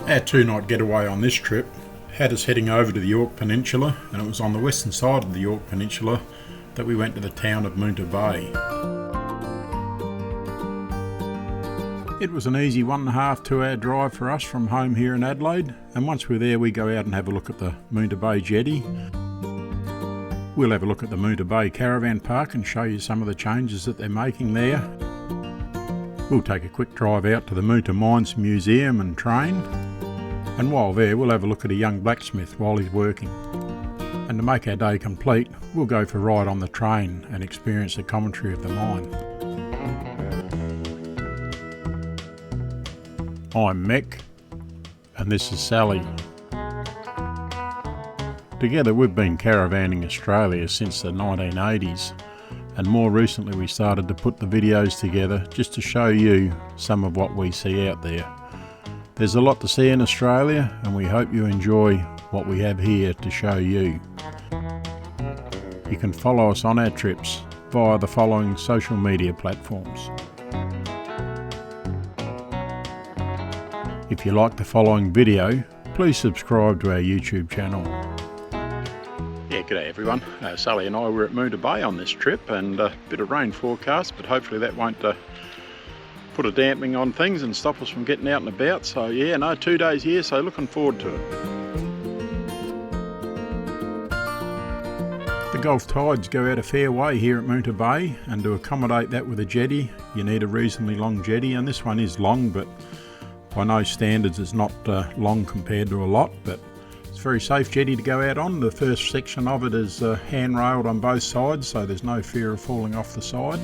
Our 2-night getaway on this trip had us heading over to the Yorke Peninsula, and it was on the western side of the Yorke Peninsula that we went to the town of Moonta Bay. It was an easy 1.5 2 hour drive for us from home here in Adelaide, and once we're there we go out and have a look at the Moonta Bay jetty. We'll have a look at the Moonta Bay Caravan Park and show you some of the changes that they're making there. We'll take a quick drive out to the Moonta Mines Museum and train, and while there we'll have a look at a young blacksmith while he's working. And to make our day complete, we'll go for a ride on the train and experience the commentary of the mine. I'm Mick, and this is Sally. Together we've been caravanning Australia since the 1980s, and more recently we started to put the videos together just to show you some of what we see out there. There's a lot to see in Australia, and we hope you enjoy what we have here to show you. You can follow us on our trips via the following social media platforms. If you like the following video, please subscribe to our YouTube channel. Yeah, g'day everyone. Sally and I were at Moonta Bay on this trip, and a bit of rain forecast, but hopefully that won't put a dampening on things and stop us from getting out and about. So yeah, no, 2 days here, so looking forward to it. The Gulf tides go out a fair way here at Moonta Bay, and to accommodate that with a jetty, you need a reasonably long jetty, and this one is long, but by no standards it's not long compared to a lot, but it's a very safe jetty to go out on. The first section of it is handrailed on both sides, so there's no fear of falling off the side.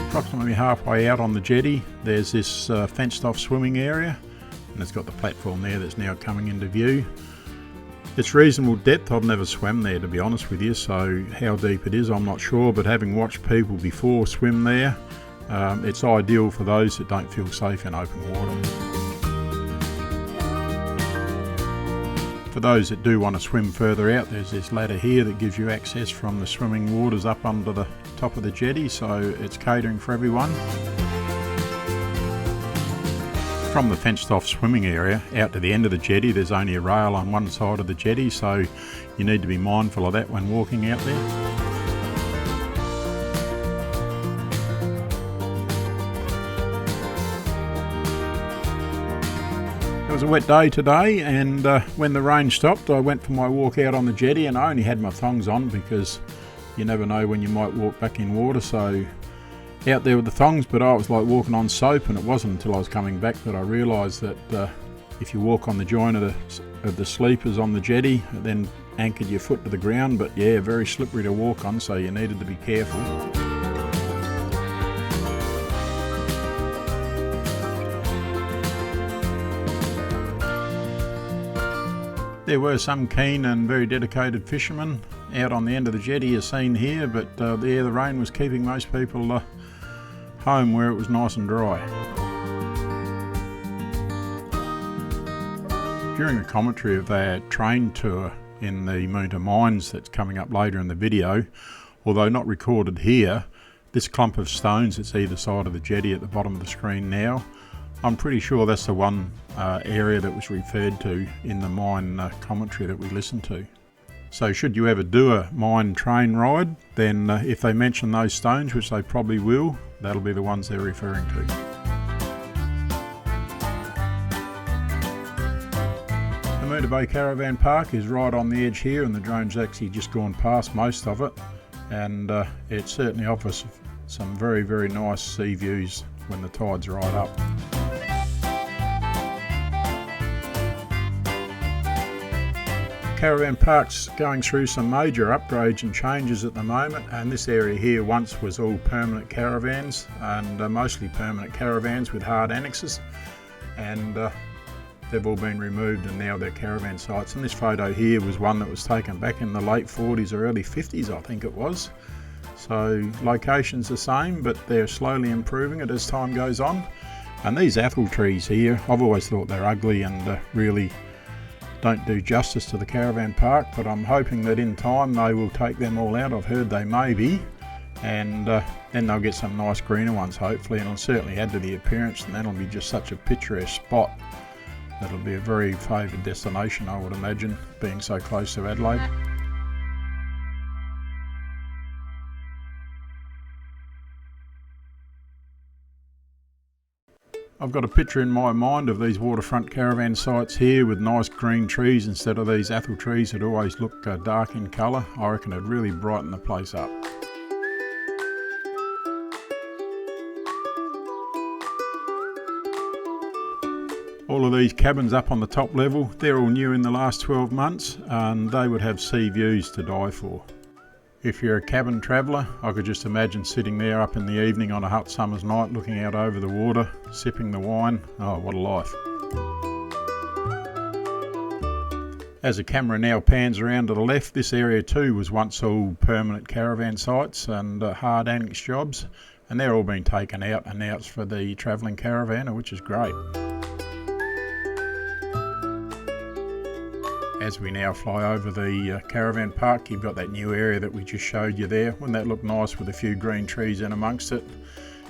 Approximately halfway out on the jetty there's this fenced off swimming area, and it's got the platform there that's now coming into view. It's reasonable depth. I've never swam there, to be honest with you, so how deep it is I'm not sure, but having watched people before swim there, it's ideal for those that don't feel safe in open water. For those that do want to swim further out, there's this ladder here that gives you access from the swimming waters up under the top of the jetty, so it's catering for everyone. From the fenced off swimming area out to the end of the jetty, there's only a rail on one side of the jetty, so you need to be mindful of that when walking out there. It was a wet day today, and when the rain stopped I went for my walk out on the jetty, and I only had my thongs on because you never know when you might walk back in water, so out there with the thongs, but I was like walking on soap, and it wasn't until I was coming back that I realised that if you walk on the joint of the sleepers on the jetty, it then anchored your foot to the ground, but yeah, very slippery to walk on, so you needed to be careful. There were some keen and very dedicated fishermen out on the end of the jetty as seen here, but yeah, the rain was keeping most people home where it was nice and dry. During the commentary of our train tour in the Moonta Mines that's coming up later in the video, although not recorded here, this clump of stones that's either side of the jetty at the bottom of the screen now, I'm pretty sure that's the one area that was referred to in the mine commentary that we listened to. So should you ever do a mine train ride, then if they mention those stones, which they probably will, that'll be the ones they're referring to. The Moonta Bay Caravan Park is right on the edge here, and the drone's actually just gone past most of it, and it certainly offers some very, very nice sea views when the tide's right up. Caravan Park's going through some major upgrades and changes at the moment, and this area here once was all permanent caravans, and mostly permanent caravans with hard annexes, and they've all been removed and now they're caravan sites. And this photo here was one that was taken back in the late 40s or early 50s, I think it was. So location's the same, but they're slowly improving it as time goes on. And these apple trees here, I've always thought they're ugly and really don't do justice to the caravan park, but I'm hoping that in time they will take them all out. I've heard they may be, and then they'll get some nice greener ones hopefully, and it'll certainly add to the appearance, and that'll be just such a picturesque spot. That'll be a very favoured destination, I would imagine, being so close to Adelaide. I've got a picture in my mind of these waterfront caravan sites here with nice green trees instead of these athel trees that always look dark in colour. I reckon it'd really brighten the place up. All of these cabins up on the top level, they're all new in the last 12 months, and they would have sea views to die for. If you're a cabin traveller, I could just imagine sitting there up in the evening on a hot summer's night looking out over the water, sipping the wine. Oh, what a life. As the camera now pans around to the left, this area too was once all permanent caravan sites and hard annex jobs, and they're all been taken out and now it's for the travelling caravanner, which is great. As we now fly over the caravan park, you've got that new area that we just showed you there. Wouldn't that look nice with a few green trees in amongst it?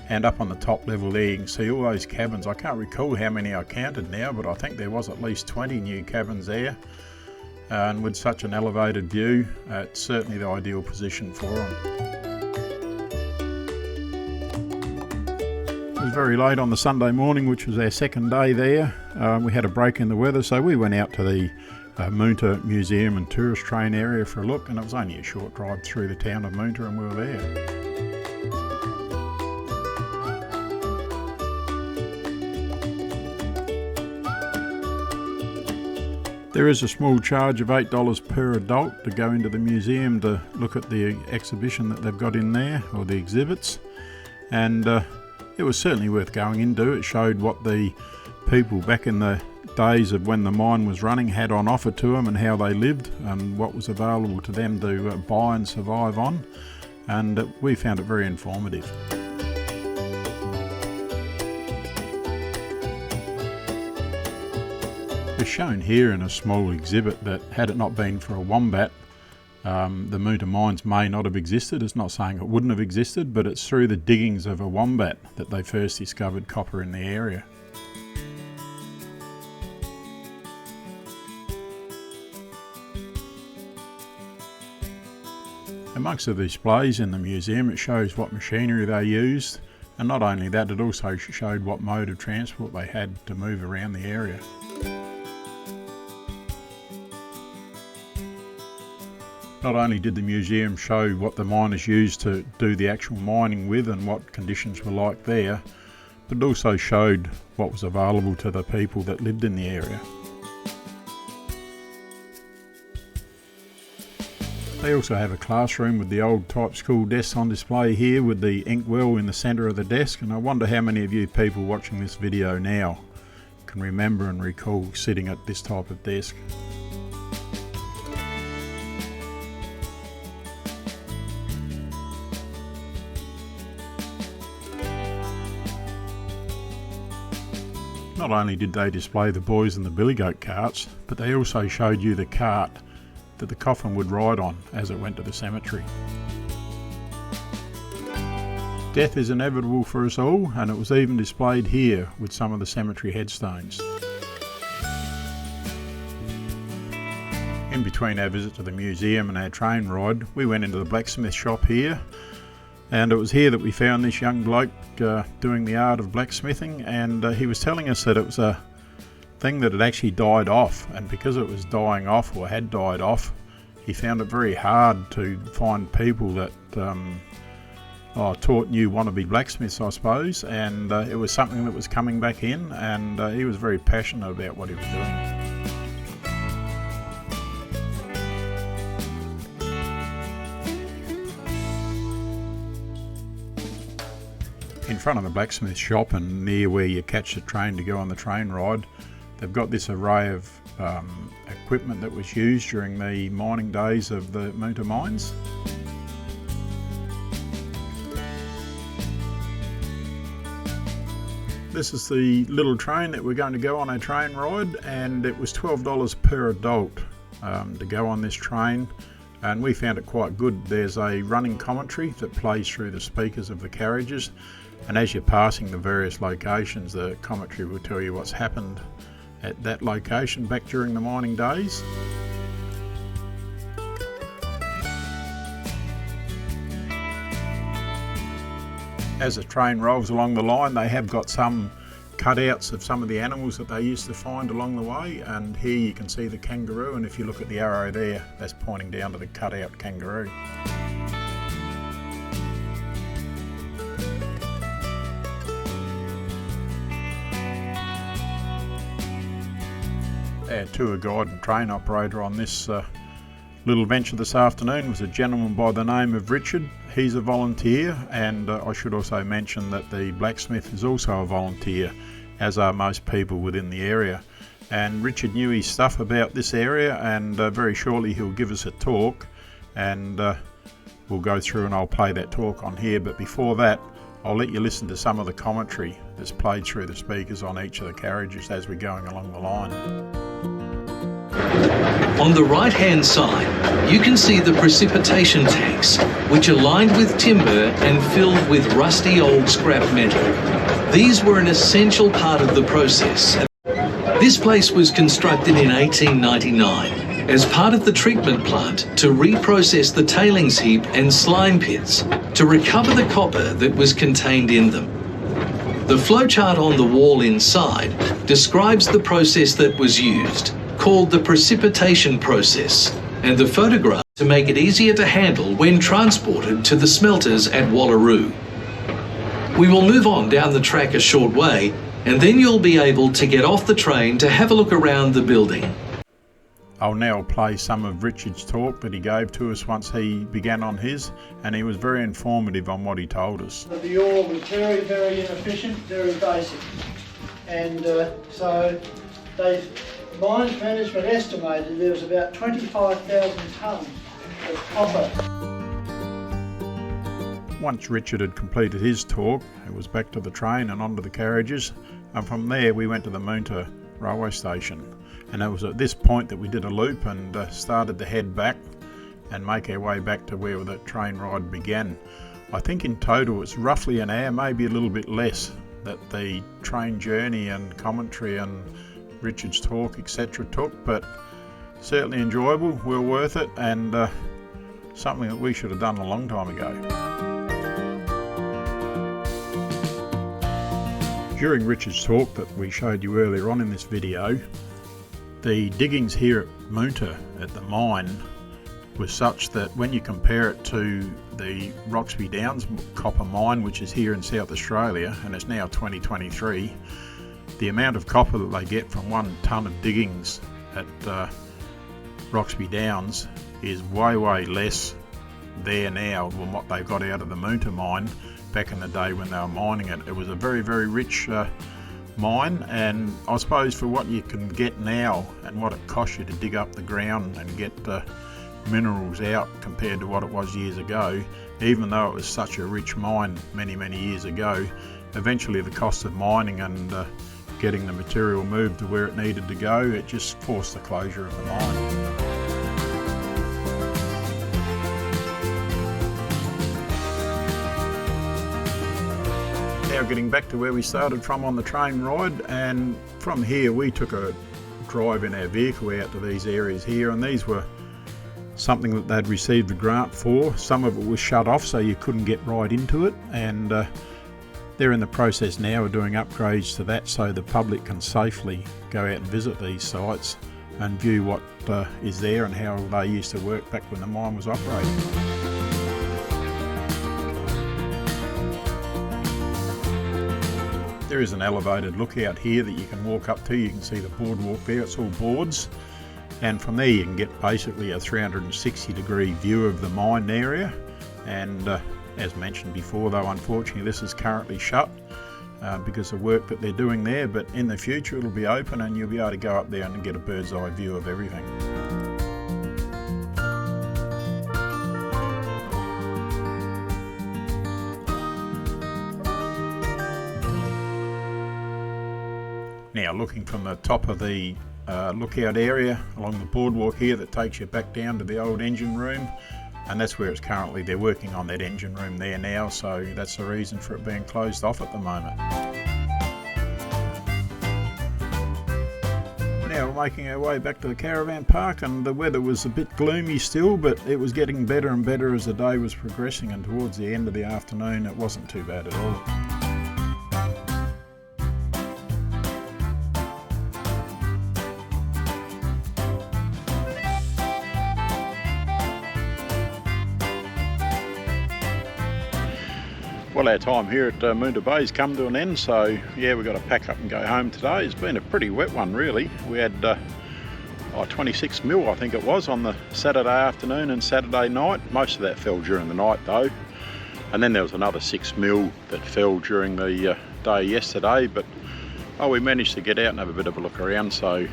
And up on the top level there you can see all those cabins. I can't recall how many I counted now, but I think there was at least 20 new cabins there. And with such an elevated view, it's certainly the ideal position for them. It was very late on the Sunday morning, which was our second day there. We had a break in the weather, so we went out to the Moonta Museum and Tourist Train area for a look, and it was only a short drive through the town of Moonta and we were there. There is a small charge of $8 per adult to go into the museum to look at the exhibition that they've got in there, or the exhibits, and it was certainly worth going into. It showed what the people back in the days of when the mine was running had on offer to them and how they lived and what was available to them to buy and survive on, and we found it very informative. It's shown here in a small exhibit that had it not been for a wombat, the Moonta mines may not have existed. It's not saying it wouldn't have existed, but it's through the diggings of a wombat that they first discovered copper in the area. Amongst the displays in the museum, it shows what machinery they used, and not only that, it also showed what mode of transport they had to move around the area. Not only did the museum show what the miners used to do the actual mining with and what conditions were like there, but it also showed what was available to the people that lived in the area. They also have a classroom with the old type school desks on display here with the inkwell in the centre of the desk, and I wonder how many of you people watching this video now can remember and recall sitting at this type of desk. Not only did they display the boys and the billy goat carts, but they also showed you the cart that the coffin would ride on as it went to the cemetery. Death is inevitable for us all, and it was even displayed here with some of the cemetery headstones. In between our visit to the museum and our train ride, we went into the blacksmith shop here, and it was here that we found this young bloke doing the art of blacksmithing, and he was telling us that it was a thing that had actually died off, and because it was dying off or had died off, he found it very hard to find people that taught new wannabe blacksmiths, I suppose, and it was something that was coming back in, and he was very passionate about what he was doing. In front of the blacksmith shop and near where you catch the train to go on the train ride, they've got this array of equipment that was used during the mining days of the Moonta mines. This is the little train that we're going to go on our train ride, and it was $12 per adult to go on this train, and we found it quite good. There's a running commentary that plays through the speakers of the carriages, and as you're passing the various locations, the commentary will tell you what's happened at that location back during the mining days. As the train rolls along the line, they have got some cutouts of some of the animals that they used to find along the way, and here you can see the kangaroo, and if you look at the arrow there, that's pointing down to the cutout kangaroo. Our tour guide and train operator on this little venture this afternoon was a gentleman by the name of Richard. He's a volunteer, and I should also mention that the blacksmith is also a volunteer, as are most people within the area. And Richard knew his stuff about this area, and very shortly he'll give us a talk, and we'll go through and I'll play that talk on here. But before that, I'll let you listen to some of the commentary that's played through the speakers on each of the carriages as we're going along the line. On the right-hand side, you can see the precipitation tanks, which are lined with timber and filled with rusty old scrap metal. These were an essential part of the process. This place was constructed in 1899 as part of the treatment plant to reprocess the tailings heap and slime pits to recover the copper that was contained in them. The flowchart on the wall inside describes the process that was used, called the precipitation process, and the photograph to make it easier to handle when transported to the smelters at Wallaroo. We will move on down the track a short way, and then you'll be able to get off the train to have a look around the building. I'll now play some of Richard's talk that he gave to us once he began on his, and he was very informative on what he told us. The ore was very, very inefficient, very basic, and so mines management estimated there was about 25,000 tonnes of copper. Once Richard had completed his talk, it was back to the train and onto the carriages, and from there we went to the Moonta railway station. And it was at this point that we did a loop and started to head back and make our way back to where the train ride began. I think in total it's roughly an hour, maybe a little bit less, that the train journey and commentary and Richard's talk etc. took, but certainly enjoyable, well worth it, and something that we should have done a long time ago. During Richard's talk that we showed you earlier on in this video, the diggings here at Moonta at the mine was such that when you compare it to the Roxby Downs copper mine, which is here in South Australia, and it's now 2023, the amount of copper that they get from 1 tonne of diggings at Roxby Downs is way less there now than what they got out of the Moonta mine back in the day when they were mining it. It was a very rich mine, and I suppose for what you can get now and what it costs you to dig up the ground and get minerals out compared to what it was years ago, even though it was such a rich mine many years ago, eventually the cost of mining and getting the material moved to where it needed to go, it just forced the closure of the mine. Now getting back to where we started from on the train ride, and from here we took a drive in our vehicle out to these areas here, and these were something that they'd received the grant for. Some of it was shut off so you couldn't get right into it, and they're in the process now of doing upgrades to that so the public can safely go out and visit these sites and view what is there and how they used to work back when the mine was operating. There is an elevated lookout here that you can walk up to. You can see the boardwalk there, it's all boards, and from there you can get basically a 360-degree view of the mine area. And as mentioned before, though, unfortunately this is currently shut because of work that they're doing there, but in the future it'll be open and you'll be able to go up there and get a bird's eye view of everything. Now looking from the top of the lookout area along the boardwalk here that takes you back down to the old engine room, and that's where it's currently, they're working on that engine room there now, so that's the reason for it being closed off at the moment. Now we're making our way back to the caravan park, and the weather was a bit gloomy still, but it was getting better and better as the day was progressing, and towards the end of the afternoon it wasn't too bad at all. Well, our time here at Moonta Bay's come to an end, so yeah, we've got to pack up and go home today. It's been a pretty wet one really. We had 26 mil I think it was on the Saturday afternoon and Saturday night. Most of that fell during the night though. And then there was another 6 mil that fell during the day yesterday, but we managed to get out and have a bit of a look around, so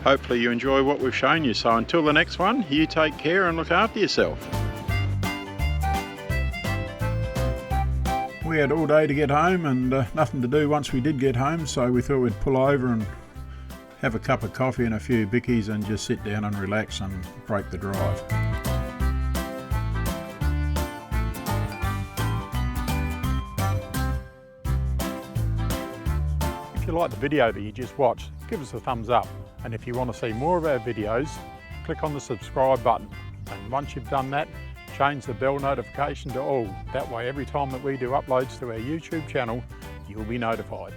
hopefully you enjoy what we've shown you. So until the next one, you take care and look after yourself. We had all day to get home and nothing to do once we did get home, so we thought we'd pull over and have a cup of coffee and a few bickies and just sit down and relax and break the drive. If you like the video that you just watched, give us a thumbs up, and if you want to see more of our videos, click on the subscribe button, and once you've done that, change the bell notification to all. That way every time that we do uploads to our YouTube channel, you'll be notified.